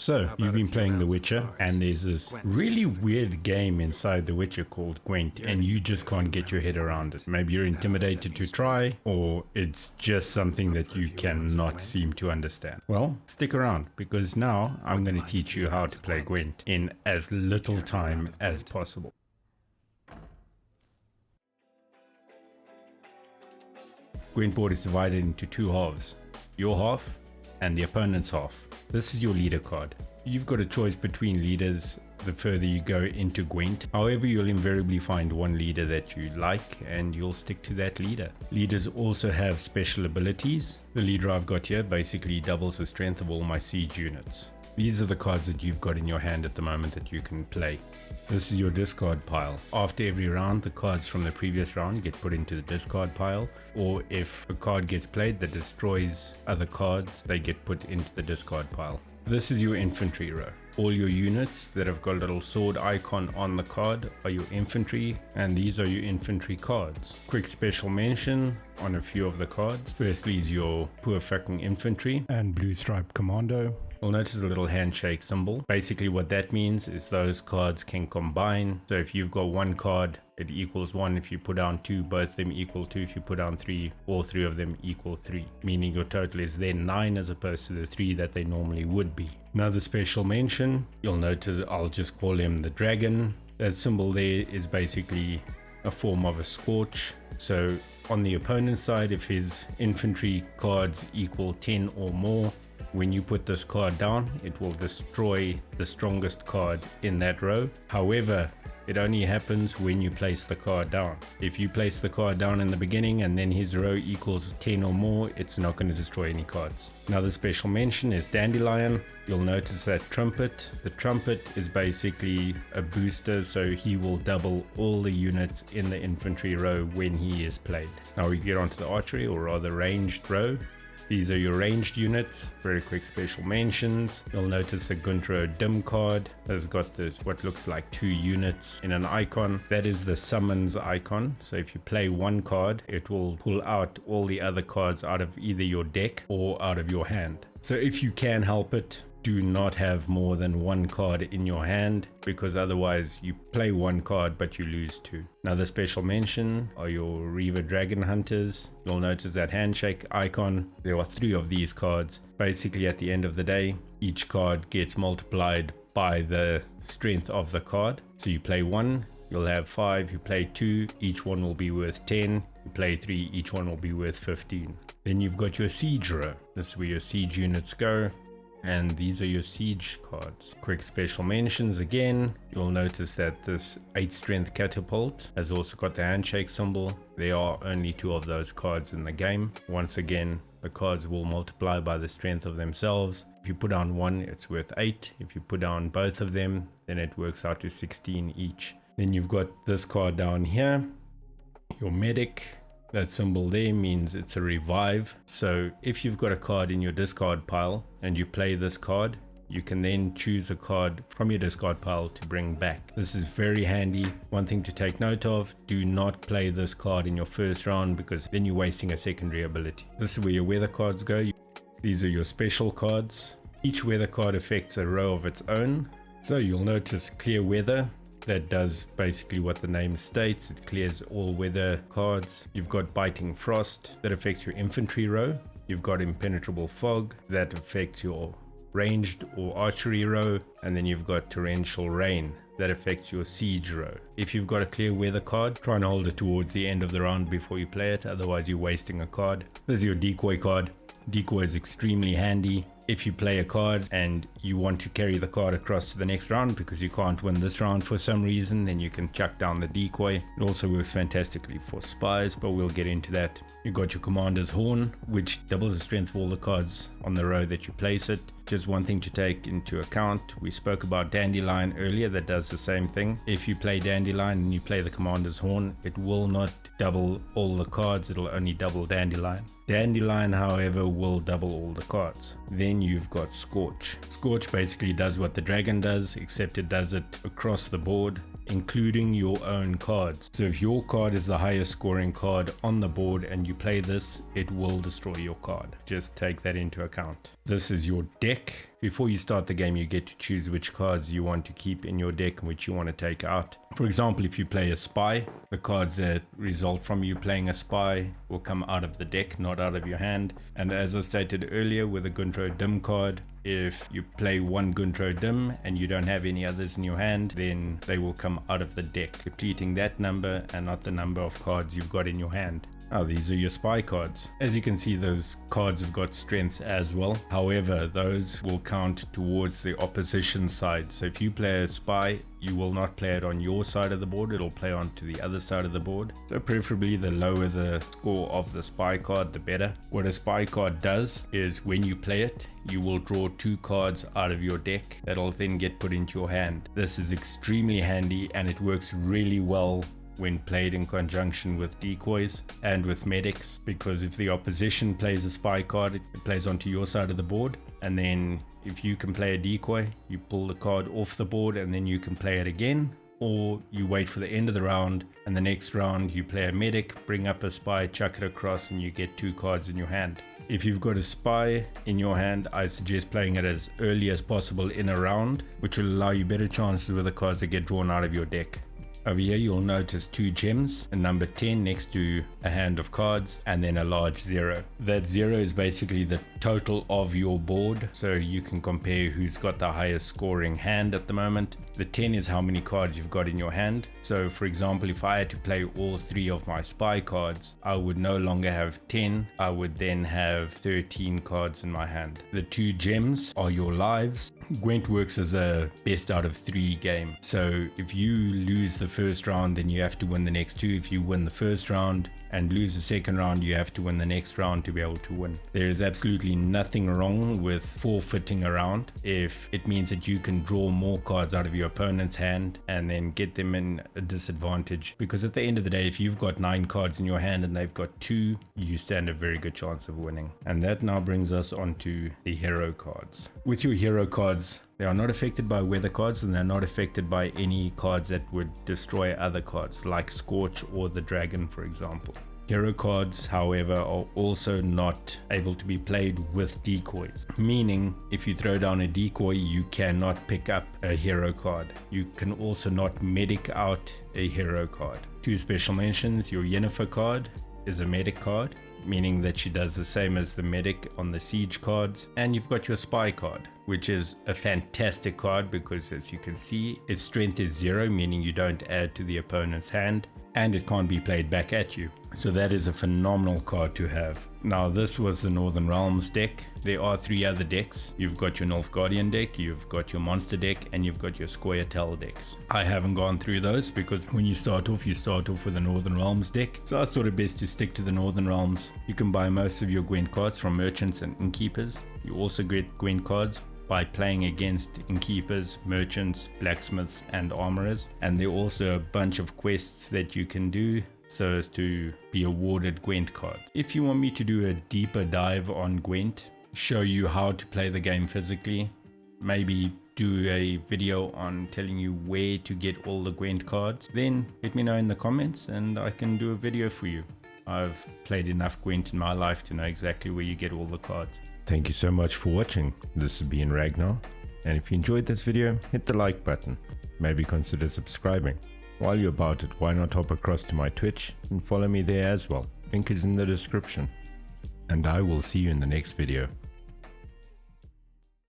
So, How you've about a been few playing The rounds of Witcher, cards? and there's this Gwent really specifically. weird game inside The Witcher called Gwent, and you just can't get your head around it. Maybe you're intimidated to try, or it's just something that you cannot seem to understand. Well, stick around, because now I'm going to teach you how to play Gwent in as little time as possible. Gwent board is divided into two halves, your half and the opponent's half. This is your leader card. You've got a choice between leaders the further you go into Gwent. However, you'll invariably find one leader that you like and you'll stick to that leader. Leaders also have special abilities. The leader I've got here basically doubles the strength of all my siege units. These are the cards that you've got in your hand at the moment that you can play. This is your discard pile. After every round, the cards from the previous round get put into the discard pile, or if a card gets played that destroys other cards, they get put into the discard pile. This is your infantry row. All your units that have got a little sword icon on the card are your infantry, and these are your infantry cards. Quick special mention on a few of the cards. Firstly is your poor fucking infantry and blue stripe commando. You'll notice a little handshake symbol. Basically what that means is those cards can combine. So if you've got one card, it equals 1. If you put down 2, both of them equal 2. If you put down 3, all 3 of them equal 3. Meaning your total is then 9 as opposed to the 3 that they normally would be. Another special mention, you'll notice I'll just call him the dragon. That symbol there is basically a form of a scorch. So on the opponent's side, if his infantry cards equal 10 or more, when you put this card down, it will destroy the strongest card in that row. However, it only happens when you place the card down. If you place the card down in the beginning and then his row equals 10 or more, it's not going to destroy any cards. Another special mention is Dandelion. You'll notice that Trumpet. The Trumpet is basically a booster, so he will double all the units in the infantry row when he is played. Now we get onto the Archery, or rather ranged row. These are your ranged units. Very quick special mentions. You'll notice the Guntro Dim card has got what looks like 2 units in an icon. That is the summons icon. So if you play one card, it will pull out all the other cards out of either your deck or out of your hand. So if you can help it, do not have more than one card in your hand, because otherwise you play one card but you lose 2. Another special mention are your Reaver Dragon Hunters. You'll notice that handshake icon. There are 3 of these cards. Basically at the end of the day, each card gets multiplied by the strength of the card. So you play 1, you'll have 5. You play 2, each one will be worth 10. You play 3, each one will be worth 15. Then you've got your siege row. This is where your siege units go. And these are your siege cards. Quick special mentions again. You'll notice that this 8 strength catapult has also got the handshake symbol. There are only 2 of those cards in the game. Once again, the cards will multiply by the strength of themselves. If you put down 1, it's worth 8. If you put down both of them, then it works out to 16 each. Then you've got this card down here, your medic. That symbol there means it's a revive. So if you've got a card in your discard pile and you play this card, you can then choose a card from your discard pile to bring back. This is very handy. One thing to take note of, do not play this card in your first round, because then you're wasting a secondary ability. This is where your weather cards go. These are your special cards. Each weather card affects a row of its own. So you'll notice clear weather. That does basically what the name states. It clears all weather cards. You've got Biting Frost that affects your infantry row. You've got Impenetrable Fog that affects your ranged or archery row. And then you've got Torrential Rain that affects your siege row. If you've got a clear weather card, try and hold it towards the end of the round before you play it. Otherwise you're wasting a card. This is your decoy card. Decoy is extremely handy. If you play a card and you want to carry the card across to the next round because you can't win this round for some reason, then you can chuck down the decoy. It also works fantastically for spies, but we'll get into that. You've got your Commander's Horn, which doubles the strength of all the cards on the row that you place it. Just one thing to take into account, we spoke about Dandelion earlier that does the same thing. If you play Dandelion and you play the Commander's Horn, it will not double all the cards, it'll only double Dandelion. Dandelion, however, will double all the cards. Then you've got Scorch. Scorch basically does what the dragon does, except it does it across the board, including your own cards. So if your card is the highest scoring card on the board and you play this, it will destroy your card. Just take that into account. This is your deck. Before you start the game, you get to choose which cards you want to keep in your deck and which you want to take out. For example, if you play a spy, the cards that result from you playing a spy will come out of the deck, not out of your hand. And as I stated earlier with the Guntro Dim card, if you play one Guntro Dim and you don't have any others in your hand, then they will come out of the deck, depleting that number and not the number of cards you've got in your hand. Oh, these are your spy cards. As you can see, those cards have got strengths as well. However, those will count towards the opposition side. So if you play a spy, you will not play it on your side of the board. It'll play onto the other side of the board. So preferably the lower the score of the spy card, the better. What a spy card does is when you play it, you will draw 2 cards out of your deck that'll then get put into your hand. This is extremely handy and it works really well when played in conjunction with decoys and with medics, because if the opposition plays a spy card, it plays onto your side of the board, and then if you can play a decoy, you pull the card off the board and then you can play it again, or you wait for the end of the round and the next round you play a medic, bring up a spy, chuck it across, and you get 2 cards in your hand. If you've got a spy in your hand, I suggest playing it as early as possible in a round, which will allow you better chances with the cards that get drawn out of your deck. Over here you'll notice 2 gems, a number 10 next to a hand of cards, and then a large 0. That 0 is basically the total of your board, so you can compare who's got the highest scoring hand at the moment. The 10 is how many cards you've got in your hand. So for example, if I had to play all 3 of my spy cards, I would no longer have 10, I would then have 13 cards in my hand. The 2 gems are your lives. Gwent works as a best out of 3 game. So if you lose the first round, then you have to win the next 2. If you win the first round and lose the second round, you have to win the next round to be able to win. There is absolutely nothing wrong with forfeiting a round if it means that you can draw more cards out of your opponent's hand and then get them in a disadvantage, because at the end of the day, if you've got 9 cards in your hand and they've got 2, you stand a very good chance of winning. And that now brings us on to the hero cards. With your hero cards, they are not affected by weather cards and they're not affected by any cards that would destroy other cards like Scorch or the Dragon, for example. Hero cards, however, are also not able to be played with decoys, meaning if you throw down a decoy, you cannot pick up a hero card. You can also not medic out a hero card. 2 special mentions: your Yennefer card is a medic card, meaning that she does the same as the medic on the siege cards, and you've got your spy card, which is a fantastic card because, as you can see, its strength is 0, meaning you don't add to the opponent's hand, and it can't be played back at you. So that is a phenomenal card to have. Now this was the Northern Realms deck. There are 3 other decks. You've got your Nilfgaardian deck, you've got your monster deck, and you've got your Scoia'tael decks. I haven't gone through those because when you start off with the Northern Realms deck. So I thought it best to stick to the Northern Realms. You can buy most of your Gwent cards from merchants and innkeepers. You also get Gwent cards by playing against innkeepers, merchants, blacksmiths, and armorers. And there are also a bunch of quests that you can do so as to be awarded Gwent cards. If you want me to do a deeper dive on Gwent, show you how to play the game physically, maybe do a video on telling you where to get all the Gwent cards, then let me know in the comments and I can do a video for you. I've played enough Gwent in my life to know exactly where you get all the cards. Thank you so much for watching. This has been Ragnar, and if you enjoyed this video, hit the like button. Maybe consider subscribing. While you're about it, why not hop across to my Twitch and follow me there as well. Link is in the description. And I will see you in the next video.